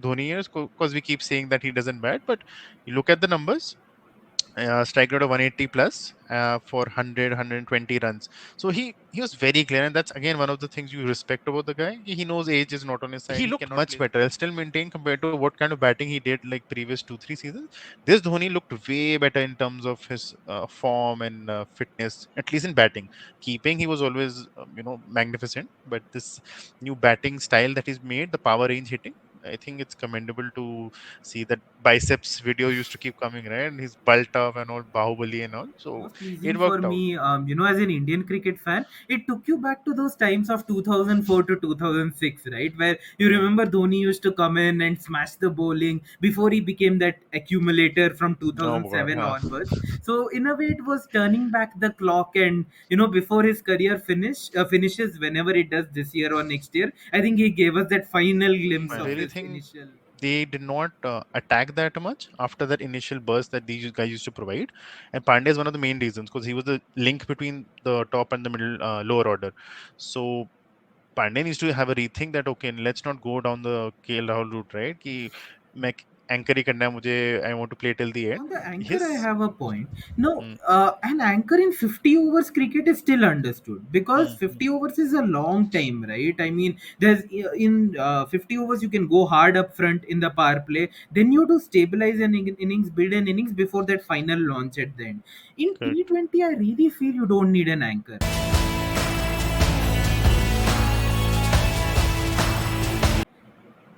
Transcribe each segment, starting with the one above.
Dhoni years, because we keep saying that he doesn't bat, but you look at the numbers. Strike rate of 180 plus for 100 runs. So he was very clear, and that's again one of the things you respect about the guy. He knows age is not on his side. He looked much better. I'll still maintain compared to what kind of batting he did like previous 2 3 seasons. This Dhoni looked way better in terms of his form and fitness, at least in batting. Keeping, he was always magnificent, but this new batting style that he's made, the power range hitting, I think it's commendable to see that biceps video used to keep coming, right? And he's bulked up and all Bahubali and all. So Most it pleasing for worked out. me, as an Indian cricket fan, it took you back to those times of 2004 to 2006, right? Where you Hmm. remember Dhoni used to come in and smash the bowling before he became that accumulator from Oh god, 2007 yeah. onwards. So in a way, it was turning back the clock, and before his career finishes, whenever it does this year or next year, I think he gave us that final glimpse I of really his think initial. they did not attack that much after that initial burst that these guys used to provide. And Pandey is one of the main reasons because he was the link between the top and the middle lower order. So Pandey needs to have a rethink that okay, let's not go down the KL Rahul route, right? कि मैं anchor ही करना है मुझे, I want to play till the end. On the anchor, I His have a point. No, hmm, an anchor in 50 overs cricket is still understood because hmm, 50 overs is a long time, right? I mean, there's in 50 overs you can go hard up front in the power play. Then you do stabilize an innings, build an innings before that final launch at the end. In correct. T20, I really feel you don't need an anchor.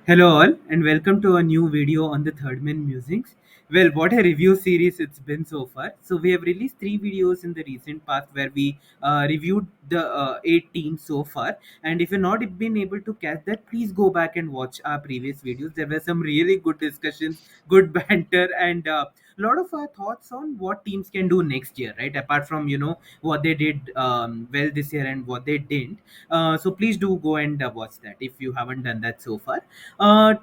Hello all and welcome to a new video on the Third Man Musings. Well, what a review series it's been so far. So we have released 3 videos in the recent past where we reviewed the 8 teams so far. And if you've not been able to catch that, please go back and watch our previous videos. There were some really good discussions, good banter, and a lot of our thoughts on what teams can do next year, right? Apart from what they did well this year and what they didn't. So please do go and watch that if you haven't done that so far.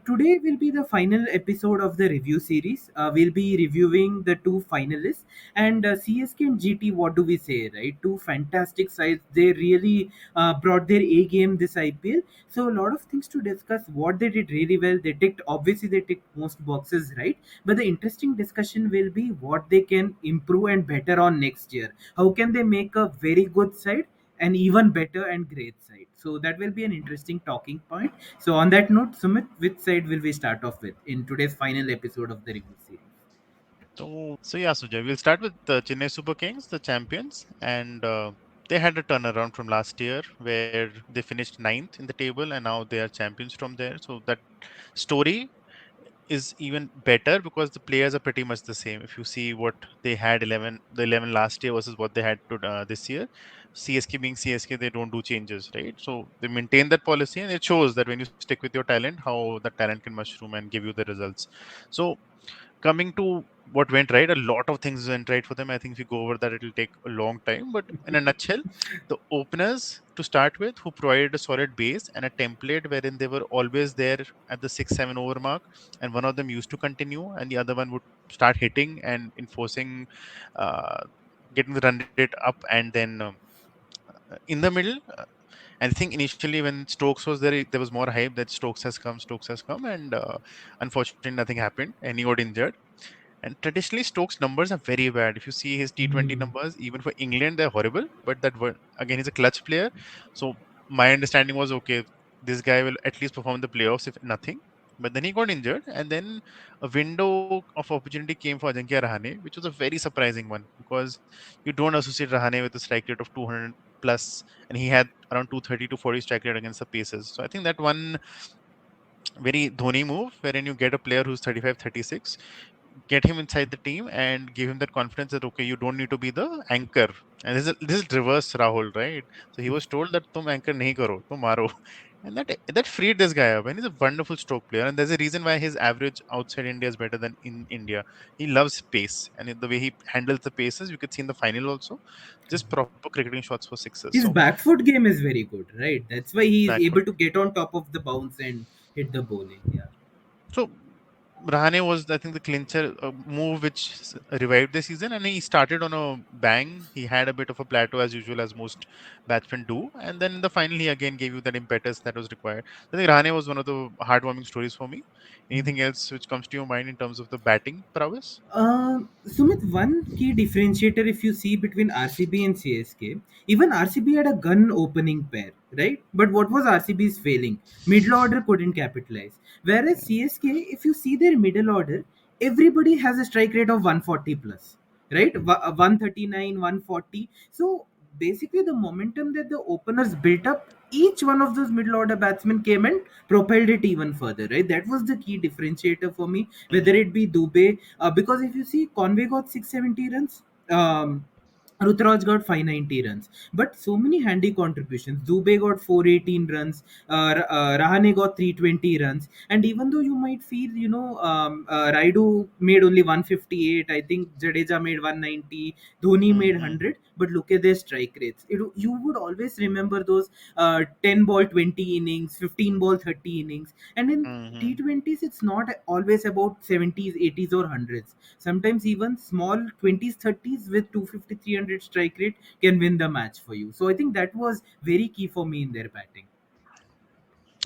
Today will be the final episode of the review series. We'll be reviewing the two finalists and CSK and GT. What do we say, right? Two fantastic sides. They really brought their A game this IPL. So a lot of things to discuss. What they did really well. They ticked most boxes, right? But the interesting discussion will be what they can improve and better on next year. How can they make a very good side? An even better and great side. So that will be an interesting talking point. So, on that note, Sumit, which side will we start off with in today's final episode of the review series? So yeah, Sujay, we'll start with the Chennai Super Kings, the champions, and they had a turnaround from last year where they finished ninth in the table, and now they are champions from there. So that story is even better because the players are pretty much the same. If you see what they had 11 last year versus what they had to this year, CSK being CSK, they don't do changes, right? So they maintain that policy, and it shows that when you stick with your talent, how the talent can mushroom and give you the results. So coming to what went right, a lot of things went right for them. I think if we go over that, it'll take a long time. But in a nutshell, the openers to start with, who provided a solid base and a template wherein they were always there at the 6 7 over mark, and one of them used to continue, and the other one would start hitting and enforcing, uh, getting the run rate up, and then in the middle. And I think initially when Stokes was there, there was more hype that Stokes has come, and unfortunately nothing happened, and he got injured. And traditionally, Stokes' numbers are very bad. If you see his T20 Hmm. numbers, even for England, they're horrible. But again, he's a clutch player. So my understanding was okay, this guy will at least perform in the playoffs, if nothing. But then he got injured, and then a window of opportunity came for Ajinkya Rahane, which was a very surprising one because you don't associate Rahane with a strike rate of 200 plus, and he had around 230 to 40 strike rate against the Pacers. So I think that one very Dhoni move, wherein you get a player who's 35, 36, get him inside the team and give him that confidence that okay, you don't need to be the anchor. And this is reverse Rahul, right? So he was told that tum anchor nahi karo, tum maro. And that freed this guy up, and he's a wonderful stroke player. And there's a reason why his average outside India is better than in India. He loves pace, and the way he handles the paces, you could see in the final also, just proper cricketing shots for sixes. His So back foot game is very good, right? That's why he is back foot. able to get on top of the bounce and hit the bowling. Yeah. So Rahane was, I think, the clincher move which revived the season, and he started on a bang. He had a bit of a plateau as usual, as most batsmen do, and then in the final, he again gave you that impetus that was required. I think Rahane was one of the heartwarming stories for me. Anything else which comes to your mind in terms of the batting prowess? Sumit, one key differentiator if you see between RCB and CSK, even RCB had a gun opening pair, right? But what was RCB's failing? Middle order couldn't capitalize. Whereas Yeah. CSK, if you see their middle order, everybody has a strike rate of 140 plus, right? 139, 140. So basically, the momentum that the openers built up, each one of those middle order batsmen came and propelled it even further, right? That was the key differentiator for me, whether Hmm. it be Dubey, because if you see Conway got 670 runs, Rutraj got 590 runs, but so many handy contributions. Dubey got 418 runs, Rahane got 320 runs, and even though you might feel, Raidu made only 158, I think Jadeja made 190, Dhoni made Hmm. 100, but look at their strike rates. You would always remember those 10 ball 20 innings, 15 ball 30 innings, and in Hmm. T20s, it's not always about 70s, 80s, or 100s. Sometimes even small 20s, 30s with 250, 300 strike rate can win the match for you. So I think that was very key for me in their batting.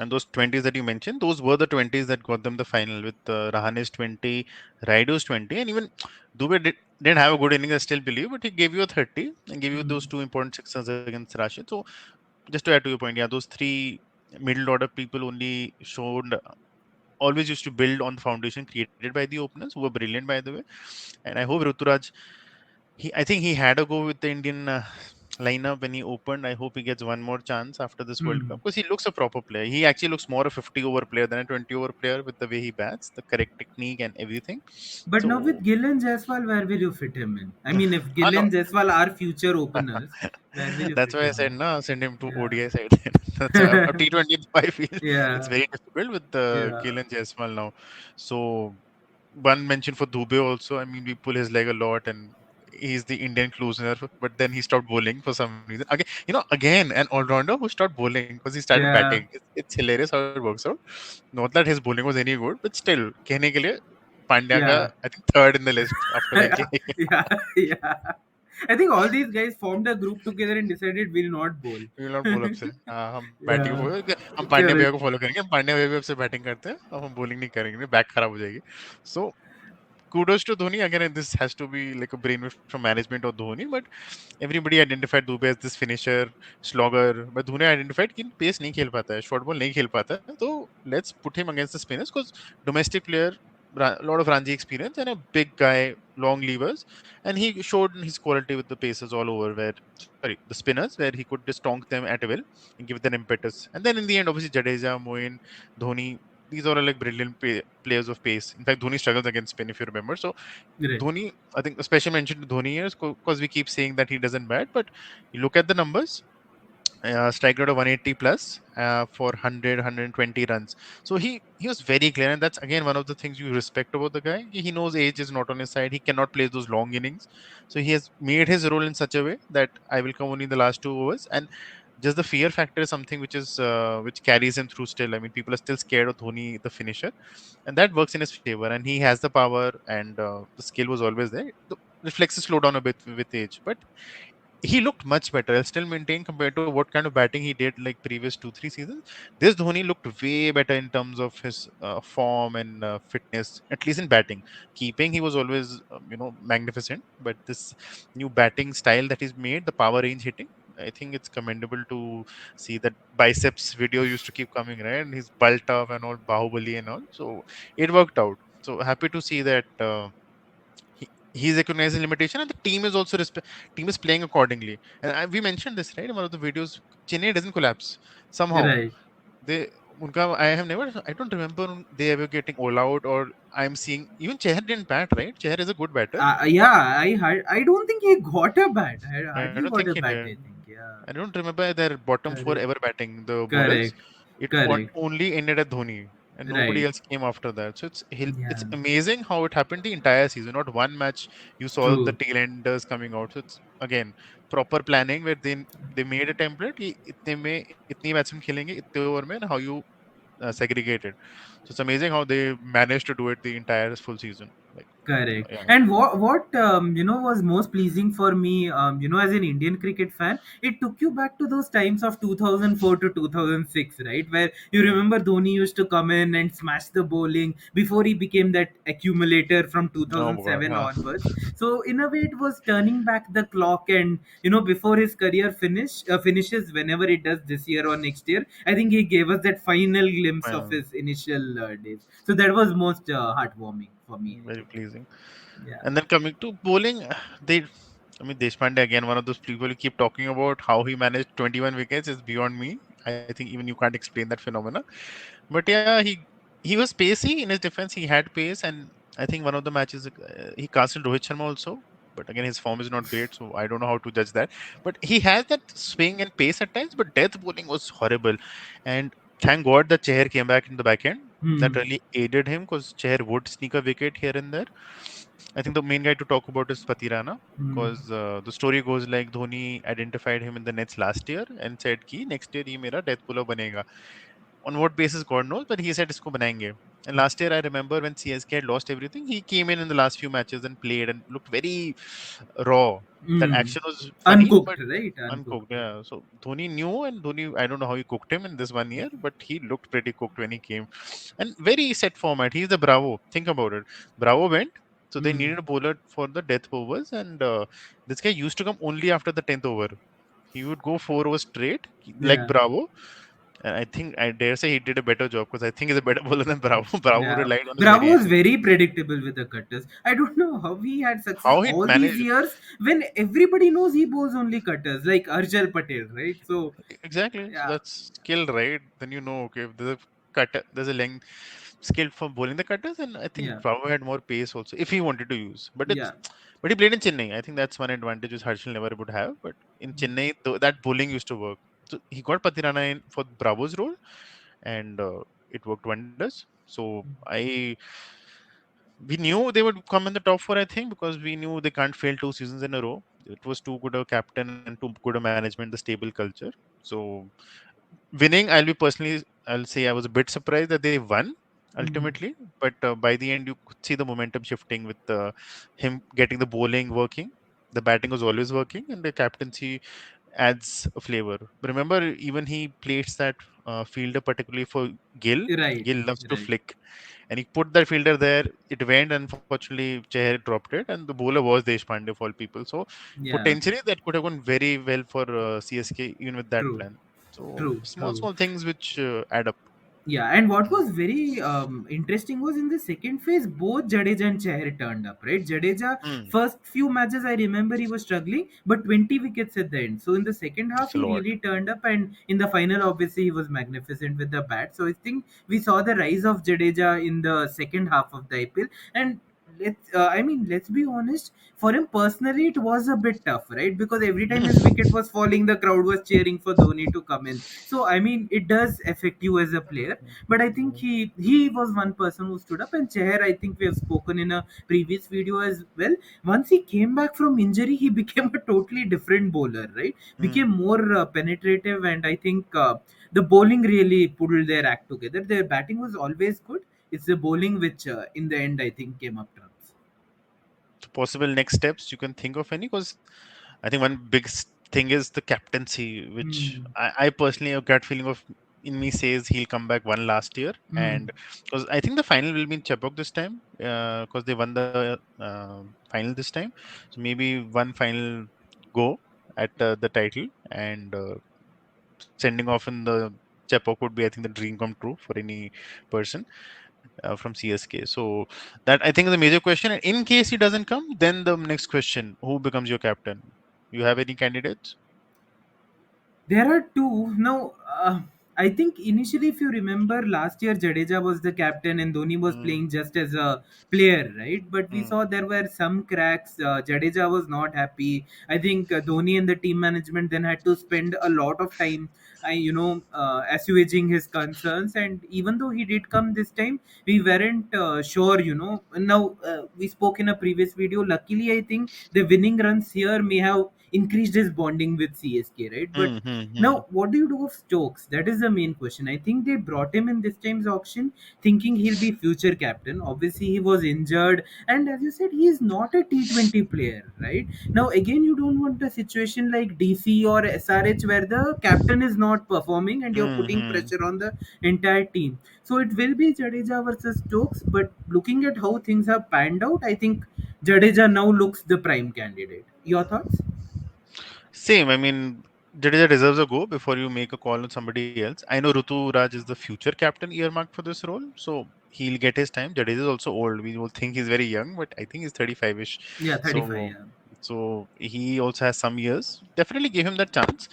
And those 20s that you mentioned, those were the 20s that got them the final with Rahane's 20, Raido's 20, and even Dubey didn't have a good inning, I still believe, but he gave you a 30 and gave you Hmm. those two important sixes against Rashid. So, just to add to your point, yeah, those three middle order people only showed always used to build on the foundation created by the openers, who were brilliant, by the way. And I hope Ruturaj, I think he had a go with the Indian lineup when he opened. I hope he gets one more chance after this World Hmm. Cup because he looks a proper player. He actually looks more a 50 over player than a 20 over player with the way he bats, the correct technique and everything. But now with So, Gill and Jaiswal, where will you fit him in? I mean, if Gill no, and Jaiswal are future openers, where will you that's fit why I him said in? no, send him to ODI Yeah. side. That's why T20 I feel it's Yeah. very difficult with Yeah. Gill and Jaiswal now. So one mention for Dubey also. I mean, we pull his leg a lot, and he's the Indian closer. But then he stopped bowling for some reason. Again, again an all-rounder who stopped bowling because he started batting. Yeah. It's hilarious how it works out. Not that his bowling was any good, but still, कहने के लिए पांड्या का Yeah. I think third in the list after Yeah. ranking. Yeah. Yeah. I think all these guys formed a group together and decided we'll not bowl. We will not bowl अब से हम batting Yeah. हम पांड्या भैया Correct. को follow करेंगे हम पांड्या भैया भी अब से बैटिंग करते हैं अब हम बॉलिंग नहीं करेंगे बैक खराब हो जाएगी सो kudos to Dhoni again. And this has to be like a brainwave from management or Dhoni, but everybody identified Dubey as this finisher, slogger. But Dhoni identified कि pace नहीं खेल पाता है, short ball नहीं खेल पाता है. So let's put him against the spinners because domestic player, a lot of Ranji experience and a big guy, long levers, and he showed his quality with the paces all over. Where sorry, the spinners, where he could just tonk them at a will and give them impetus. And then in the end, obviously Jadeja, Moin, Dhoni, these are all like brilliant players of pace. In fact, Dhoni struggles against spin, if you remember. So Right. Dhoni, I think a special mention to Dhoni here because we keep saying that he doesn't bat, but you look at the numbers, strike rate of 180 plus for 100 runs. So he was very clear, and that's again one of the things you respect about the guy. He knows age is not on his side. He cannot play those long innings, so he has made his role in such a way that I will come only in the last 2 overs. And just the fear factor is something which carries him through still. I mean, people are still scared of Dhoni the finisher, and that works in his favor, and he has the power, and the skill was always there. The reflexes slow down a bit with age, but he looked much better. I'll still maintain compared to what kind of batting he did like previous 2 3 seasons. This Dhoni looked way better in terms of his form and fitness, at least in batting. Keeping, he was always magnificent, but this new batting style that he's made, the power range hitting, I think it's commendable to see that biceps video used to keep coming, right? And he's bulked up and all, Bahubali and all. So it worked out. So happy to see that. He's recognizing limitation, and the team is also team is playing accordingly. And we mentioned this right in one of the videos. Chennai doesn't collapse somehow. Right. They unka, I don't remember they ever getting all out, or I'm seeing even Chehar didn't bat, right? Chehar is a good batter. Yeah, I don't think he got a bat. I I don't hardly think got he a did. bat, I think. Yeah. I don't remember their bottom four Correct. ever batting the bowlers. Correct. It Correct. only ended at Dhoni, and nobody Right. else came after that. So it's Yeah. amazing how it happened the entire season. Not one match you saw the True. tail enders coming out. So it's again proper planning where they made a template कि इतने में इतनी batsman खेलेंगे इतने over में and how you segregated. So it's amazing how they managed to do it the entire full season. Like, Correct. yeah. And what was most pleasing for me, as an Indian cricket fan, it took you back to those times of 2004 to 2006, right? Where you Mm. remember Dhoni used to come in and smash the bowling before he became that accumulator from Oh God, 2007 yeah. onwards. So in a way, it was turning back the clock, and before his career finishes, whenever it does this year or next year, I think he gave us that final glimpse of Fine. his initial days. So that was most heartwarming for me, I Very think. pleasing. Yeah. And then coming to bowling, they, I mean, Deshpande again, one of those people who keep talking about how he managed 21 wickets is beyond me. I think even you can't explain that phenomena. But yeah, he was pacey in his defense. He had pace, and I think one of the matches he casted Rohit Sharma also. But again, his form is not great, so I don't know how to judge that. But he has that swing and pace at times. But death bowling was horrible, and thank God the Chair came back in the back end. That Hmm. really aided him because Chair would sneak a wicket here and there. I think the main guy to talk about is Patirana Hmm. because the story goes like Dhoni identified him in the nets last year and said ki next year ye mera death bowler banega. On what basis God knows, but he said isko banayenge. And last year I remember when CSK had lost everything, he came in the last few matches and played and looked very raw. That Hmm. action was funny but Uncooked, right? uncooked. Uncooked. Yeah. Yeah. So Dhoni knew, and Dhoni, I don't know how he cooked him in this 1 year, but he looked pretty cooked when he came. And very set format. He's the Bravo. Think about it. Bravo went. So they Hmm. needed a bowler for the death overs, and this guy used to come only after the 10th over. He would go 4 overs straight, like Yeah. Bravo. And I think I dare say he did a better job because I think he's a better bowler than Bravo. Bravo Yeah. relied on his Bravo was variations. very predictable with the cutters. I don't know how he had success How he all these managed. years when everybody knows he bowls only cutters, like Arshal Patel, right? So, Exactly. So yeah. that's skill, right? Then you know, okay, if there's a cutter, there's a length skill for bowling the cutters, and I think Yeah. Bravo had more pace also if he wanted to use. But Yeah. it's but he played in Chennai. I think that's one advantage which Harshal never would have. But in Chennai, that bowling used to work. So he got Patirana in for Bravo's role, and it worked wonders. So we knew they would come in the top four, I think, because we knew they can't fail 2 seasons in a row. It was too good a captain and too good a management, the stable culture. So winning, I'll say I was a bit surprised that they won Hmm. ultimately, but by the end you could see the momentum shifting with him getting the bowling working. The batting was always working, and the captaincy adds a flavor. Remember, even he plays that fielder particularly for Gill. Right. Gill loves to Right. flick, and he put that fielder there. It went, unfortunately, Chahar dropped it, and the bowler was Deshpande for all people. So Yeah. potentially that could have gone very well for CSK even with that True. plan. So True. small True. small things which add up. Yeah, and what Mm. was very interesting was in the second phase, both Jadeja and Chahar turned up, right? Jadeja, Mm. first few matches, I remember he was struggling, but 20 wickets at the end. So in the second half, It's a he lot. really turned up, and in the final, obviously, he was magnificent with the bat. So I think we saw the rise of Jadeja in the second half of the IPL. And let's be honest, for him personally, it was a bit tough, right? Because every time his wicket was falling, the crowd was cheering for Dhoni to come in. So I mean, it does affect you as a player, but I think he was one person who stood up. And Cheher, I think we have spoken in a previous video as well. Once he came back from injury, he became a totally different bowler, right? Became Mm. more penetrative, and I think the bowling really pulled their act together. Their batting was always good. It's the bowling which, in the end, I think came up trumps. So possible next steps you can think of any? Because I think one big thing is the captaincy, which Hmm. I personally a gut feeling of in me says he'll come back one last year, Hmm. and because I think the final will be in Chepok this time, because they won the final this time, so maybe one final go at the title, and sending off in the Chepok would be I think the dream come true for any person from CSK. So that I think is a major question. And in case he doesn't come, then the next question: who becomes your captain? You have any candidates? There are two. Now, I think initially, if you remember, last year Jadeja was the captain and Dhoni was Mm, playing just as a player, right? But we mm, saw there were some cracks. Jadeja was not happy. I think Dhoni and the team management then had to spend a lot of time, assuaging his concerns. And even though he did come this time, we weren't sure, Now, we spoke in a previous video. Luckily, I think the winning runs here may have increased his bonding with CSK, right? But Hmm, hmm, hmm. now, what do you do of Stokes? That is the main question. I think they brought him in this time's auction thinking he'll be future captain. Obviously, he was injured, and as you said, he is not a T20 player, right? Now, again, you don't want a situation like DC or SRH where the captain is not performing and you're Hmm, putting hmm. pressure on the entire team. So it will be Jadeja versus Stokes, but looking at how things have panned out, I think Jadeja now looks the prime candidate. Your thoughts? Same. I mean, Jadeja deserves a go before you make a call on somebody else. I know Rutu Raj is the future captain earmarked for this role, so he'll get his time. Jadeja is also old. We will think he's very young, but I think he's 35ish. Yeah, 35. So, Yeah. so he also has some years. Definitely give him that chance.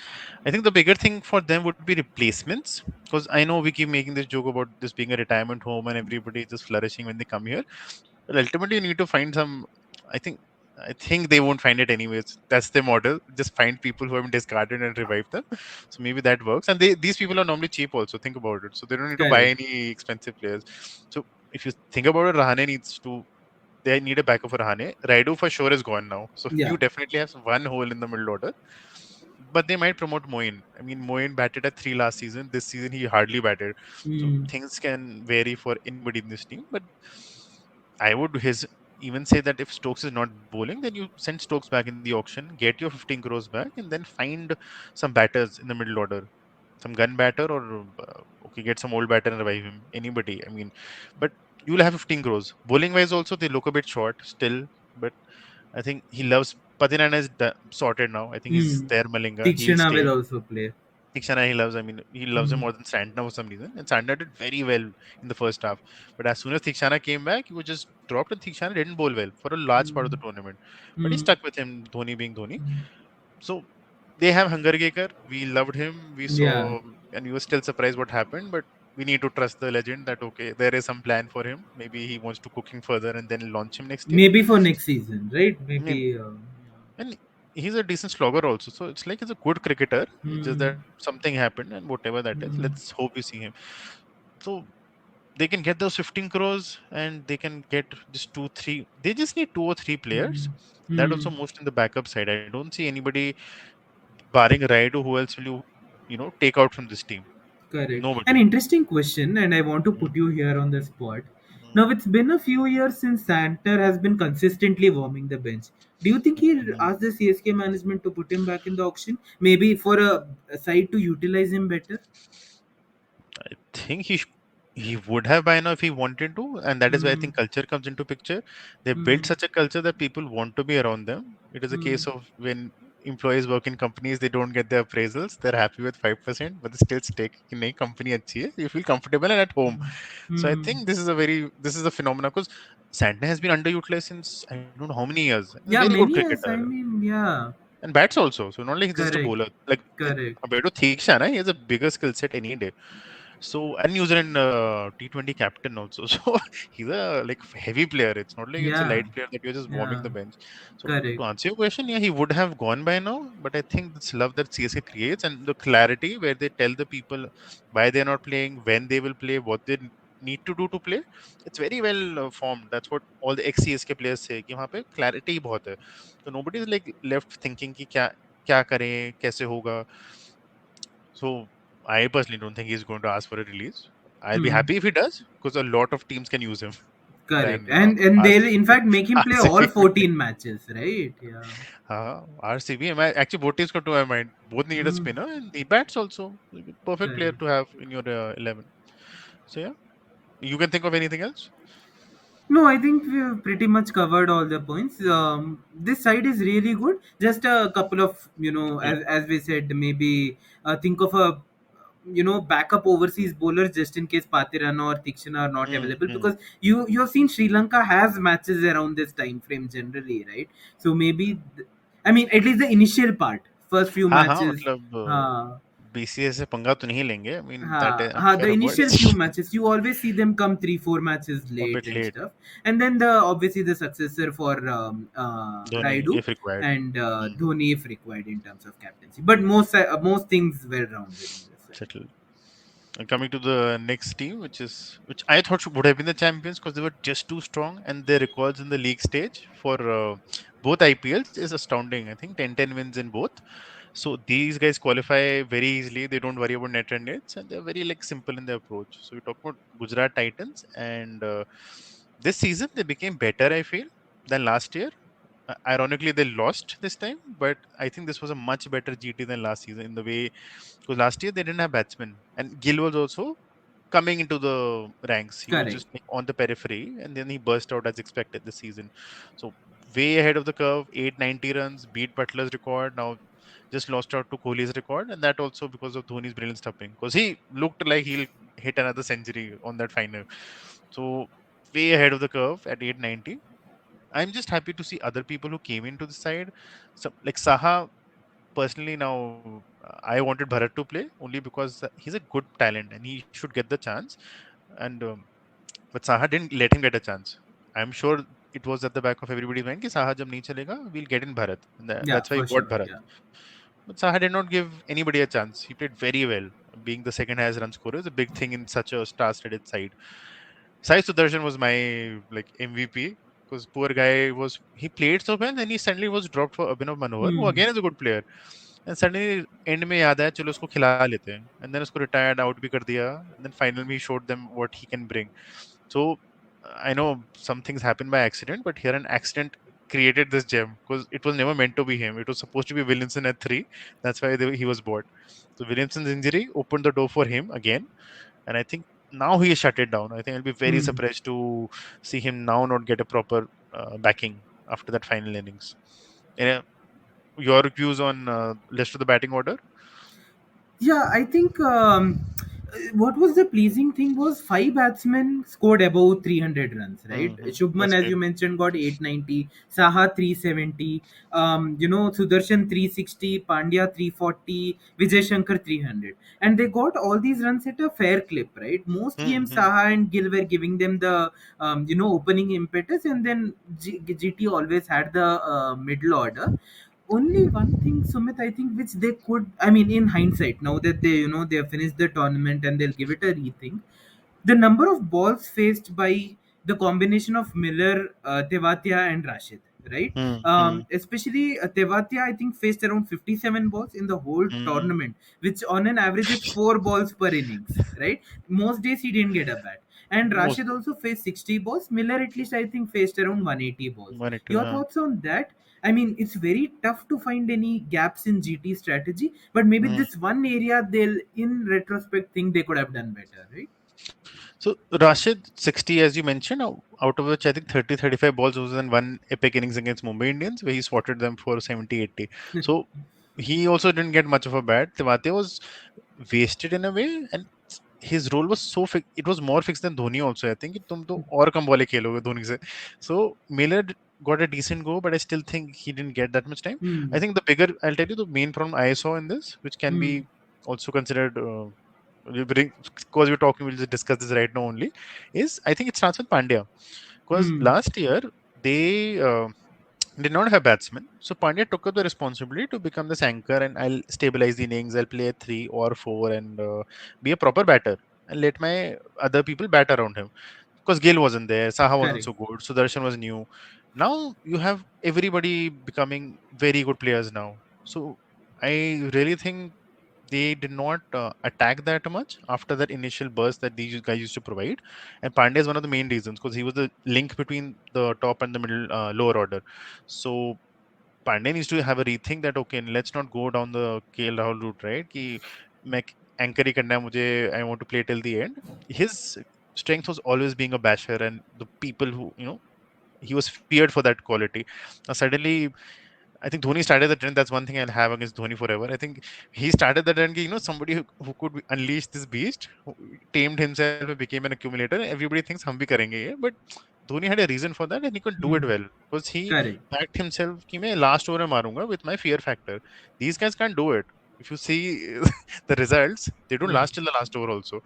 I think the bigger thing for them would be replacements, because I know we keep making this joke about this being a retirement home and everybody just flourishing when they come here. But ultimately, you need to find some. I think. I think they won't find it anyways. That's their model. Just find people who have been discarded and revive them. So maybe that works. And these people are normally cheap also. Think about it. So they don't need to buy Correct. any expensive players. So if you think about it, Rahane needs to. They need a backup for Rahane. Raidu for sure is gone now. So Yeah. you definitely have one hole in the middle order. But they might promote Moin. I mean, Moin batted at three last season. This season he hardly batted. So Mm. things can vary for anybody in this team. But I would his even say that if Stokes is not bowling, then you send Stokes back in the auction, get your 15 crores back, and then find some batters in the middle order, some gun batter or okay, get some old batter and revive him. Anybody, I mean, but you will have 15 crores. Bowling wise, also they look a bit short still, but I think he loves Patinana is sorted now. I think he's Mm. there. Malinga, he'll Tikshana stay. will also play. Tikshana he loves. I mean, he loves him Mm. more than Santner for some reason. And Santner did very well in the first half. But as soon as Tikshana came back, he was just dropped, and Tikshana didn't bowl well for a large part of the Mm. tournament. But he Mm. stuck with him, Dhoni being Dhoni. So they have Hangargekar. We loved him. We Yeah. saw, and we were still surprised what happened. But we need to trust the legend that okay, there is some plan for him. Maybe he wants to cook him further and then launch him next year. Maybe for next season, right? Maybe. Maybe. And he's a decent slogger also. So it's like he's a good cricketer. It's just Mm. that something happened and whatever that is, Mm. let's hope we see him. So they can get those 15 crores and they can get just two, three. They just need two or three players. Mm. That Mm. also most in the backup side. I don't see anybody barring Raidu. Who else will you take out from this team? Correct. An Nobody. interesting question, and I want to Mm, put you here on the spot. mm, Now, it's been a few years since Santner has been consistently warming the bench. Do you think he mm. asked the CSK management to put him back in the auction? Maybe for a side to utilize him better? I think he would have by now if he wanted to, and that is why I Hmm. think culture comes into picture. They built Hmm. such a culture that people want to be around them. It is a Hmm. case of when employees work in companies, they don't get their appraisals. They're happy with 5%, but they still stay in a company. अच्छी है. You feel comfortable and at home. Hmm. So I Hmm. think this is a phenomenon because Santner has been underutilized since I don't know how many years. He's a very Yeah, good many years. cricketer I mean, yeah. and bats also. So not like he's just a Correct. bowler. Like Correct. compared to Theeksha, he has a bigger skill set any day. So and New Zealand T20 captain also. So he's a like heavy player. It's not like it's a Yeah. light player that you're just warming Yeah. the bench. So to Correct. answer your question, yeah, he would have gone by now. But I think this love that CSK creates and the clarity where they tell the people why they're not playing, when they will play, what they need to do to play. It's very well formed. That's what all the ex CSK players say. कि वहाँ पे clarity ही बहुत है. So nobody is like left thinking कि क्या क्या करें, कैसे होगा. So I personally don't think he's going to ask for a release. I'll be Hmm. happy if he does because a lot of teams can use him Correct. than And they'll in RCB. fact make him play all RCB. 14 matches, right? Yeah. RCB. Actually, both teams got to my mind. Both need a Hmm. spinner and he bats also. Like a perfect player Correct. to have in your 11. So yeah, you can think of anything else? No, I think we've pretty much covered all the points. This side is really good. Just a couple of, Yeah. as we said, maybe think of a, backup overseas bowlers just in case Patirana or Tikshana are not Hmm, available, hmm. because you have seen Sri Lanka has matches around this time frame generally, right? So maybe, I mean, at least the initial part, first few हाँ हाँ matches. मतलब Uh, BCS से पंगा तो नहीं लेंगे. I mean that The unfair initial words few matches, you always see them come 3-4 matches a late bit and late. stuff, and then the obviously the successor for Dhoni Raidu if required. and Hmm. Dhoni if required in terms of captaincy. But most things were rounded in this side. Settled. And coming to the next team, which I thought would have been the champions because they were just too strong, and their records in the league stage for both IPLs is astounding. I think 10-10 wins in both. So these guys qualify very easily. They don't worry about net run rates, and they're very like simple in their approach. So we talk about Gujarat Titans, and this season they became better. I feel than last year. Ironically, they lost this time, but I think this was a much better GT than last season in the way, because last year they didn't have batsmen, and Gill was also coming into the ranks. He was Correct. just like on the periphery, and then he burst out as expected this season. So way ahead of the curve, 890 runs, beat Butler's record. Now just lost out to Kohli's record, and that also because of Dhoni's brilliant stumping. Because he looked like he'll hit another century on that final. So way ahead of the curve at 890. I'm just happy to see other people who came into the side. So like Saha, personally now I wanted Bharat to play only because he's a good talent and he should get the chance. And but Saha didn't let him get a chance. I'm sure it was at the back of everybody's mind कि Saha जब नहीं चलेगा, we'll get in Bharat. And Yeah, that's why he for got sure. Bharat. Yeah. But Saha did not give anybody a chance. He played very well. Being the second highest run scorer is a big thing in such a star-studded side. Sai Sudarshan was my like MVP because poor guy was he played so well, then he suddenly was dropped for Abhinav Manohar, who Hmm. again is a good player. And suddenly end में याद आया चलो उसको खिला लेते हैं, and then उसको retired out भी कर दिया, and then finally he showed them what he can bring. So I know some things happen by accident, but here an accident created this gem because it was never meant to be him. It was supposed to be Williamson at three. That's why he was bought. So Williamson's injury opened the door for him again, and I think now he has shut it down. I think I'll be very Hmm. surprised to see him now not get a proper backing after that final innings. Uh, your views on rest of the batting order? Yeah, I think what was the pleasing thing was five batsmen scored above 300 runs, right? Shubman, That's as great. you mentioned, got 890, Saha 370, Sudarshan 360, Pandya 340, Vijay Shankar 300. And they got all these runs at a fair clip, right? Most games, Mm-hmm. Saha and Gill were giving them the, opening impetus, and then GT always had the middle order. Only one thing, Sumit, I think, which they could, I mean, in hindsight, now that they have finished the tournament and they'll give it a rethink, the number of balls faced by the combination of Miller, Tewatia, and Rashid, right? Mm-hmm. Especially Tewatia, I think, faced around 57 balls in the whole Mm-hmm. tournament, which on an average is 4 balls per innings, right? Most days he didn't get a bat. And Most Rashid also faced 60 balls. Miller, at least, I think, faced around 180 balls. wanted to. Your thoughts on that? I mean, it's very tough to find any gaps in GT strategy, but maybe Mm. this one area they'll, in retrospect, think they could have done better, right? So Rashid 60, as you mentioned, out of which I think 30-35 balls was in one epic innings against Mumbai Indians where he swatted them for 70-80. So he also didn't get much of a bat. Tewate was wasted in a way, and his role was so it was more fixed than Dhoni also. I think कि तुम तो और कम बॉलें खेलोगे धोनी से. So Miller got a decent go, but I still think he didn't get that much time. I Hmm. think the bigger, I'll tell you, the main problem I saw in this, which can Hmm. be also considered because we're talking, we'll just discuss this right now only, is I think it starts with Pandya. Because Hmm. last year they did not have batsmen. So Pandya took up the responsibility to become this anchor, and I'll stabilize the innings, I'll play a 3 or 4 and be a proper batter and let my other people bat around him. Because Gill wasn't there, Saha wasn't Correct. so good, Sudarshan was new. Now you have everybody becoming very good players now. So I really think they did not attack that much after that initial burst that these guys used to provide. And Pandey is one of the main reasons because he was the link between the top and the middle lower order. So Pandey needs to have a rethink that okay, let's not go down the KL Rahul route, right? कि मैं anchor ही करना है मुझे, I want to play till the end. His strength was always being a basher, and the people who he was feared for that quality. Now suddenly I think Dhoni started the trend. That's one thing I'll have against Dhoni forever. I think he started the trend. Somebody who could unleash this beast, who tamed himself and became an accumulator. Everybody thinks हम भी करेंगे ये, but Dhoni had a reason for that, and he could do it Hmm. well because he Correct. backed himself कि मैं last over में मारूंगा with my fear factor. These guys can't do it. If you see the results, they don't Yeah. last till the last over also.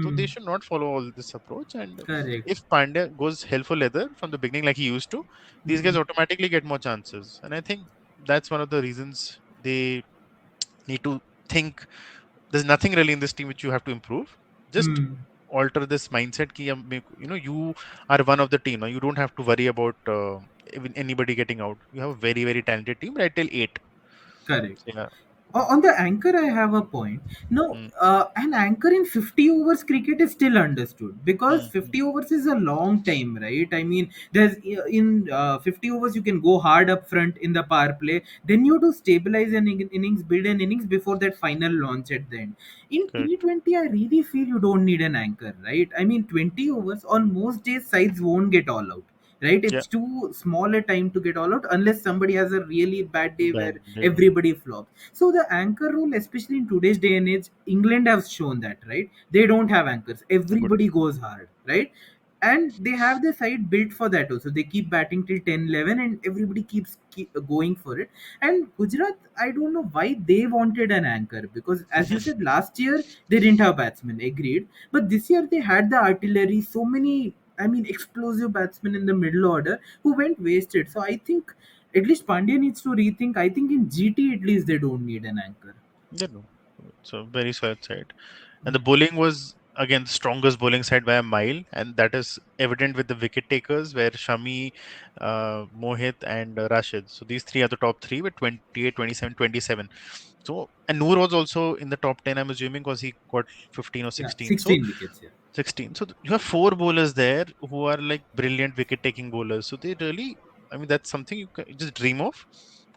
So they Hmm. should not follow all this approach. And Correct. if Pandya goes hell for leather from the beginning like he used to, these Hmm. guys automatically get more chances. And I think that's one of the reasons they need to think there's nothing really in this team which you have to improve. Just Hmm. alter this mindset ki you are one of the team. You don't have to worry about even anybody getting out. You have a very very talented team right till 8. Correct. So, yeah. On the anchor, I have a point. No, Mm, an anchor in 50 overs cricket is still understood because mm, mm, 50 overs is a long time, right? I mean, there's in 50 overs you can go hard up front in the power play. Then you do stabilize an innings, build an innings before that final launch at the end. In correct. T20, I really feel you don't need an anchor, right? I mean, 20 overs on most days sides won't get all out, right? Yeah. It's too small a time to get all out unless somebody has a really bad day where Bad. Yeah. everybody flops. So the anchor role, especially in today's day and age, England has shown that, right? They don't have anchors. Good. Everybody goes hard, right? And they have the side built for that also. They keep batting till 10, 11, and everybody keep going for it. And Gujarat, I don't know why they wanted an anchor because, as you said, last year they didn't have batsmen, agreed. But this year they had the artillery, so many, I mean, explosive batsmen in the middle order who went wasted. So I think at least Pandya needs to rethink. I think in GT at least they don't need an anchor. Yeah, no. It's a very solid side. And the Mm. bowling was again the strongest bowling side by a mile, and that is evident with the wicket takers where Shami, Mohit, and Rashid. So these three are the top three with 28, 27, 27. So and Noor was also in the top 10. I'm assuming because he got 15 or Yeah, 16. So 16 wickets here. 16. So you have four bowlers there who are like brilliant wicket taking bowlers. So they really, I mean, that's something you just dream of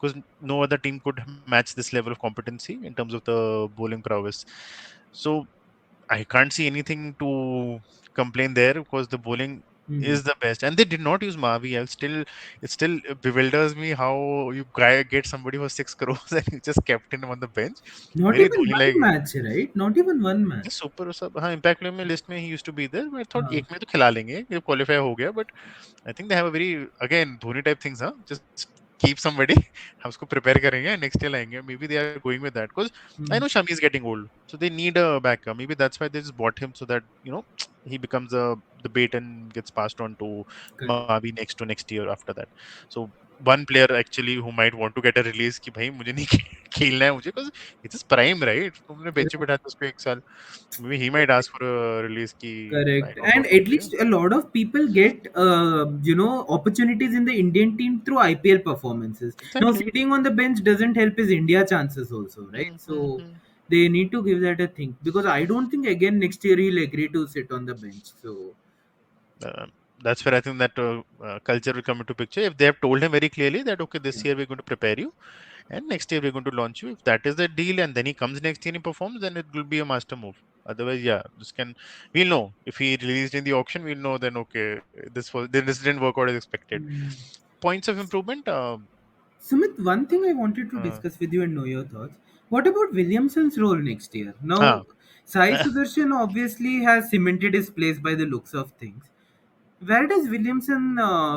because no other team could match this level of competency in terms of the bowling prowess. So I can't see anything to complain there because the bowling Hmm. is the best. And they did not use Mavi. It still bewilders me how you get somebody for 6 crores and you just kept him on the bench. Not Very even Dhoni one like. match, right? Not even one match. Just super sub हाँ impact player में list में ही used to be there मैं thought Uh, एक में तो खिला लेंगे ये क्वालीफाई हो गया but I think they have a very again Dhoni type things हाँ जस्ट कीप समबडी हम उसको प्रिपेयर करेंगे नेक्स्ट ईयर लाएंगे maybe they are going with that because I hmm. No Shami is getting old so they need a backup maybe that's why they just bought him so that he becomes the bait and gets passed on to Correct. Mavi next year after that so one player actually who might want to get a release कि भाई मुझे नहीं खेलना है मुझे because it's his prime right तुमने bench पे Correct. बैठा था उसको 1 साल maybe he might ask for a release key. I Correct. don't And want to at play. least a lot of people get, opportunities in the Indian team through IPL performances. Now, Exactly. sitting on the bench doesn't help his India chances also, right? So Mm-hmm. they need to give that a think because I don't think again next year he'll agree to sit on the bench. So, Uh, that's where I think that culture will come into picture. If they have told him very clearly that okay, yeah. this year we're going to prepare you, and next year we're going to launch you. If that is the deal, and then he comes next year and he performs, then it will be a master move. Otherwise, yeah, we'll know if he released in the auction, we'll know then okay, this didn't work out as expected. Mm. Points of improvement. Sumit, one thing I wanted to Uh, discuss with you and know your thoughts. What about Williamson's role next year? Now, ah, Sai Sudarshan obviously has cemented his place by the looks of things. Where does Williamson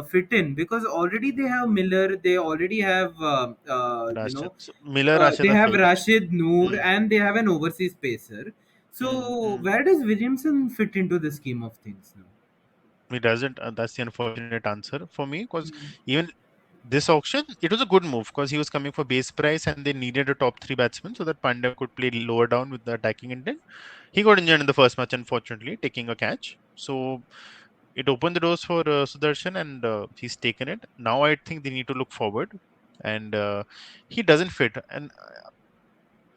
fit in? Because already they have Miller, they already have, Rashid. So Miller, they Rashid are have filled. Rashid Noor, Hmm. and they have an overseas pacer. Hmm. So Hmm. where does Williamson fit into the scheme of things now? He doesn't. That's the unfortunate answer for me because Mm, even this auction, it was a good move because he was coming for base price and they needed a top three batsman so that Pandya could play lower down with the attacking intent. He got injured in the first match, unfortunately, taking a catch. So it opened the doors for Sudarshan and he's taken it. Now I think they need to look forward and he doesn't fit. And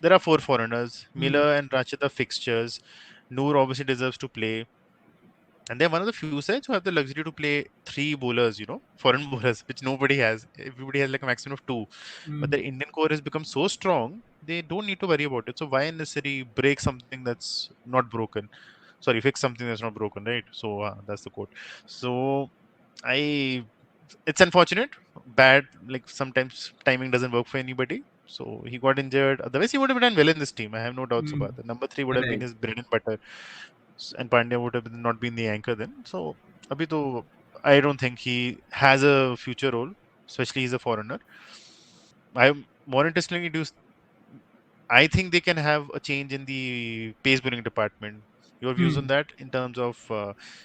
there are four foreigners. mm, Miller and Rachid are fixtures. Noor obviously deserves to play. And they're one of the few sides who have the luxury to play three bowlers, foreign bowlers, which nobody has. Everybody has like a maximum of two. But mm, the Indian core has become so strong, they don't need to worry about it. So why unnecessarily break something that's not broken? Sorry, fix something that's not broken, right? So that's the quote. So I, it's unfortunate, bad. Like sometimes timing doesn't work for anybody. So he got injured. Otherwise, he would have done well in this team. I have no doubts mm. about that. Number three would have been Right. his bread and butter and Pandya would have not been the anchor then. So abhi to, I don't think he has a future role, especially he's a foreigner. I more interestingly do I think they can have a change in the pace bowling department. Your views on Hmm. that in terms of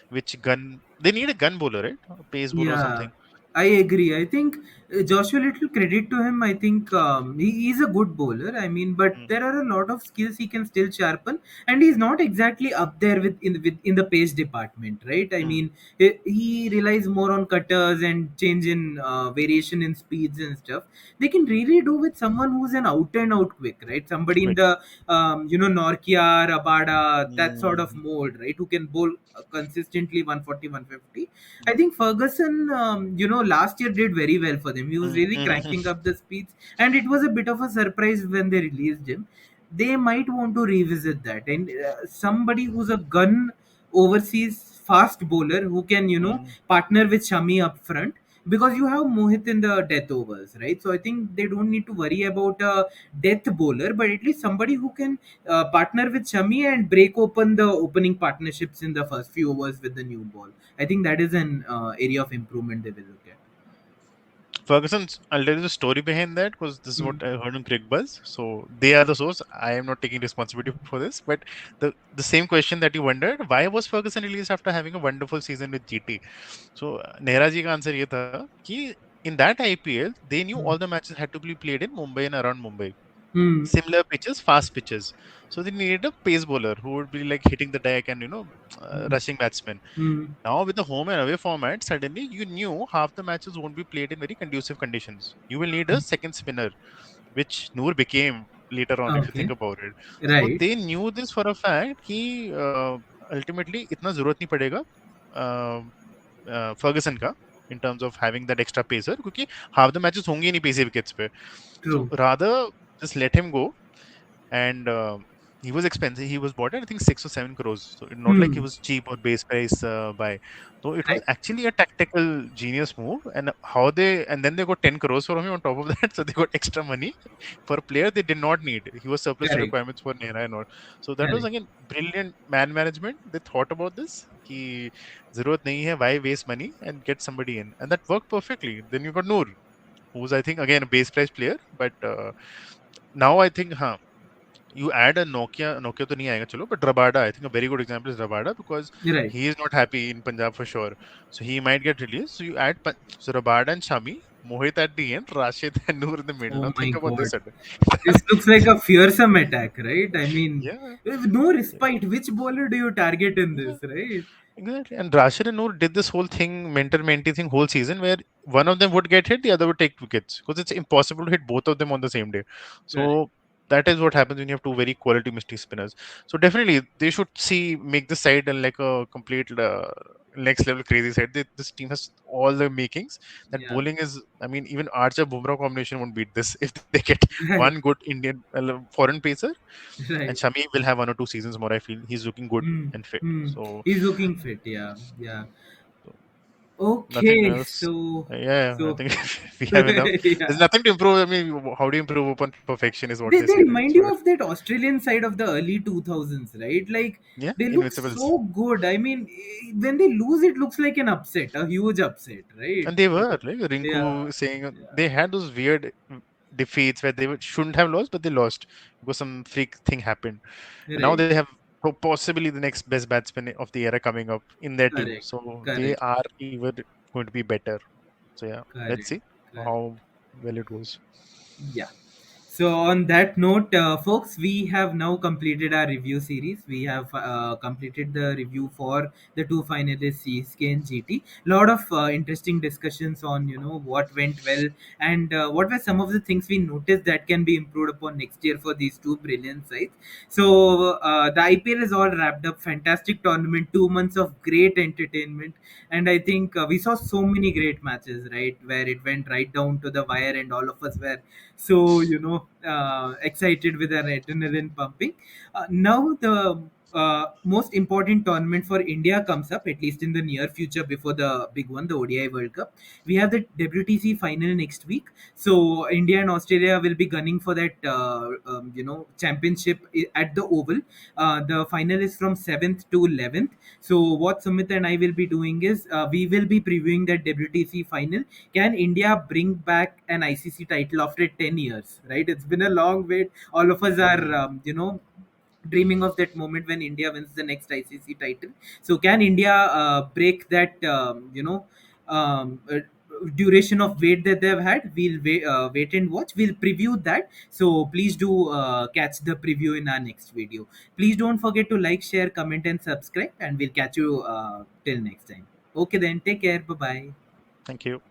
which gun they need a gun bowler, right? A pace bowler or Yeah, something. I agree. I think Joshua Little, credit to him. I think he is a good bowler. I mean, but Mm, there are a lot of skills he can still sharpen, and he's not exactly up there in the pace department, right? I mm, mean, he relies more on cutters and change in variation in speeds and stuff. They can really do with someone who's an out and out quick, right? Somebody in quick. the Norkia, Rabada, that sort of Mm, mold, right? Who can bowl consistently 140, 150. I think Ferguson, last year did very well for them. He was mm, really cranking mm, up the speeds, and it was a bit of a surprise when they released him. They might want to revisit that, and somebody who's a gun overseas fast bowler who can, mm. partner with Shami up front, because you have Mohit in the death overs, right? So I think they don't need to worry about a death bowler, but at least somebody who can partner with Shami and break open the opening partnerships in the first few overs with the new ball. I think that is an area of improvement they will look at. Ferguson's, I'll tell you the story behind that because this is what Mm, I heard on Crick Buzz. So they are the source. I am not taking responsibility for this. But the same question that you wondered, why was Ferguson released after having a wonderful season with GT? So Nehra ji का answer ये था कि in that IPL they knew all mm, the matches had to be played in Mumbai and around Mumbai. mm, Similar pitches, fast pitches. So they needed a pace bowler who would be like hitting the deck and mm, rushing batsmen. mm. Now with the home and away format, suddenly you knew half the matches won't be played in very conducive conditions. You will need a second spinner, which Noor became later on, if you think Okay, about it. So right. they knew this for a fact. कि ultimately इतना जरूरत नहीं पड़ेगा Fergusson का in terms of having that extra pacer क्योंकि half the matches होंगे ही नहीं pacey wickets पे. So True. rather just let him go and he was expensive. He was bought at I think 6 or 7 crores. So it's not like he Hmm. was cheap or base price buy. So it was Right. actually a tactical genius move. And how they and then they got 10 crores from him on top of that. So they got extra money for a player they did not need. He was surplus to Correct. requirements for Nehra and all. So that was Correct. again brilliant man management. They thought about this. कि जरूरत नहीं है, why waste money and get somebody in, and that worked perfectly. Then you got Noor, who's I think again a base price player, but now I think, huh, you add a Nokia तो नहीं आएगा चलो, but Rabada, I think a very good example is Rabada because Right. he is not happy in Punjab for sure. So he might get released. So you add so Rabada and Shami, Mohit at the end, Rashid and Noor in the middle. Oh Now my think about God. this. Set. This looks like a fearsome attack, right? I mean, Yeah. with no respite. Which bowler do you target in Yeah. this, right? Exactly. And Rashid and Noor did this whole thing, mentor mentee thing, whole season where one of them would get hit, the other would take wickets because it's impossible to hit both of them on the same day. Right. So that is what happens when you have two very quality mystery spinners. So definitely they should make the side and like a complete next level crazy side. This team has all the makings. That Yeah. bowling is, I mean, even Archer Bumrah combination won't beat this if they get one Right. good Indian foreign pacer. And Right. Shami will have 1 or 2 seasons more. I feel he's looking good Hmm. and fit. Hmm. So He's looking fit. Yeah. Yeah. so nothing Okay. else. Yeah, I So, think we have enough. There's yeah. nothing to improve. I mean, how do you improve upon perfection is what they They say, right? remind So you of that Australian side of the early 2000s, right? Like, yeah, they look Invincibles. so good. I mean, when they lose, it looks like an upset, a huge upset, right? And they were like Yeah. Rinku saying Yeah. they had those weird defeats where shouldn't have lost, but they lost because some freak thing happened. And now Right. they have possibly the next best batsman of the era coming up in their team. Correct. So they Correct. are even going to be better. So yeah, let's Correct. see Correct. how well it goes. Yeah. So on that note, folks, we have now completed our review series. We have completed the review for the two finalists, CSK and GT. Lot of interesting discussions on what went well and what were some of the things we noticed that can be improved upon next year for these two brilliant sides. So the IPL is all wrapped up. Fantastic tournament, 2 months of great entertainment, and I think we saw so many great matches, right, where it went right down to the wire, and all of us were so excited with our adrenaline pumping. Now the most important tournament for India comes up, at least in the near future, before the big one, the ODI World Cup. We have the WTC final next week, so India and Australia will be gunning for that championship at the Oval. The final is from 7th to 11th. So what Sumit and I will be doing is we will be previewing that WTC final. Can India bring back an ICC title after 10 years? Right? It's been a long wait. All of us are, Hmm. dreaming of that moment when India wins the next ICC title. So, can India break that, um, duration of wait that they've had. We'll wait and watch. We'll preview that. So please do catch the preview in our next video. Please don't forget to like, share, comment, and subscribe. And we'll catch you till next time. Okay, then take care. Bye bye. Thank you.